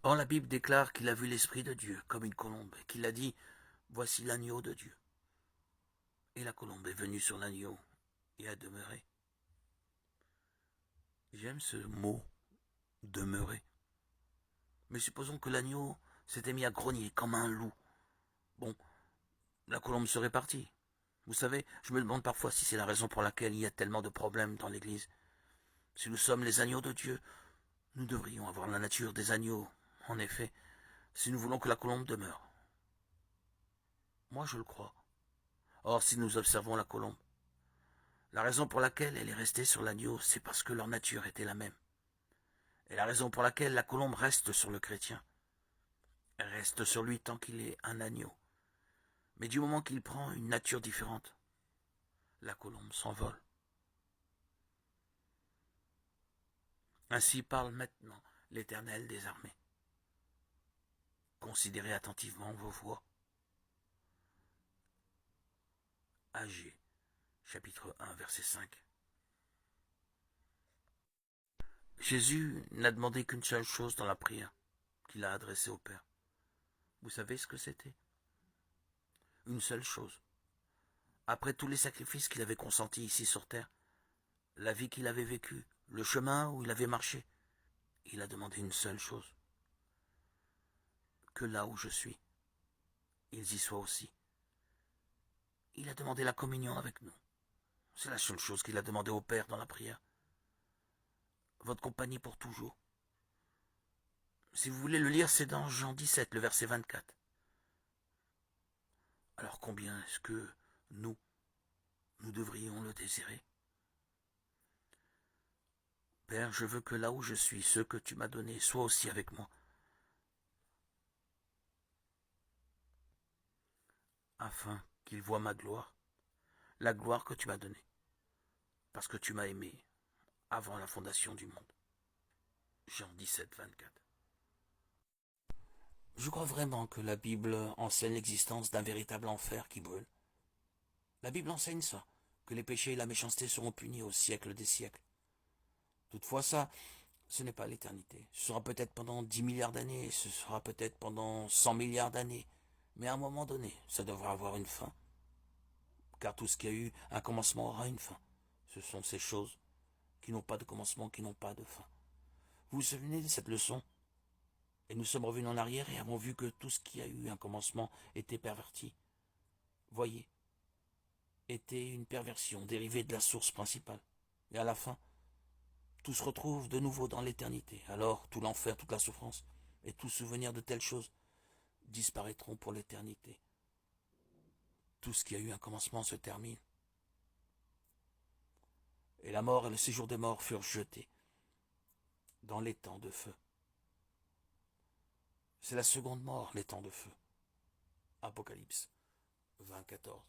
Or la Bible déclare qu'il a vu l'Esprit de Dieu comme une colombe, et qu'il a dit « Voici l'agneau de Dieu ». Et la colombe est venue sur l'agneau et a demeuré. J'aime ce mot « demeurer ». Mais supposons que l'agneau s'était mis à grogner comme un loup. Bon, la colombe serait partie. Vous savez, je me demande parfois si c'est la raison pour laquelle il y a tellement de problèmes dans l'Église. Si nous sommes les agneaux de Dieu, nous devrions avoir la nature des agneaux, en effet, si nous voulons que la colombe demeure. Moi, je le crois. Or, si nous observons la colombe, la raison pour laquelle elle est restée sur l'agneau, c'est parce que leur nature était la même. Et la raison pour laquelle la colombe reste sur le chrétien, elle reste sur lui tant qu'il est un agneau. Mais du moment qu'il prend une nature différente, la colombe s'envole. Ainsi parle maintenant l'Éternel des armées. Considérez attentivement vos voies. Agé, chapitre 1, verset 5. Jésus n'a demandé qu'une seule chose dans la prière qu'il a adressée au Père. Vous savez ce que c'était? Une seule chose. Après tous les sacrifices qu'il avait consentis ici sur terre, la vie qu'il avait vécue, le chemin où il avait marché, il a demandé une seule chose. Que là où je suis, ils y soient aussi. Il a demandé la communion avec nous. C'est la seule chose qu'il a demandé au Père dans la prière. Votre compagnie pour toujours. Si vous voulez le lire, c'est dans Jean 17, le verset 24. Alors combien est-ce que nous devrions le désirer? Père, je veux que là où je suis, ceux que tu m'as donnés soient aussi avec moi, afin qu'ils voient ma gloire, la gloire que tu m'as donnée, parce que tu m'as aimé avant la fondation du monde. Jean 17, 24. Je crois vraiment que la Bible enseigne l'existence d'un véritable enfer qui brûle. La Bible enseigne ça, que les péchés et la méchanceté seront punis au siècle des siècles. Toutefois ça, ce n'est pas l'éternité. Ce sera peut-être pendant 10 milliards d'années, ce sera peut-être pendant 100 milliards d'années. Mais à un moment donné, ça devra avoir une fin. Car tout ce qui a eu un commencement aura une fin. Ce sont ces choses qui n'ont pas de commencement, qui n'ont pas de fin. Vous vous souvenez de cette leçon? Et nous sommes revenus en arrière et avons vu que tout ce qui a eu un commencement était perverti. Voyez, était une perversion dérivée de la source principale. Et à la fin, tout se retrouve de nouveau dans l'éternité. Alors tout l'enfer, toute la souffrance et tout souvenir de telles choses disparaîtront pour l'éternité. Tout ce qui a eu un commencement se termine. Et la mort et le séjour des morts furent jetés dans les temps de feu. C'est la seconde mort, les temps de feu. Apocalypse 20, 14.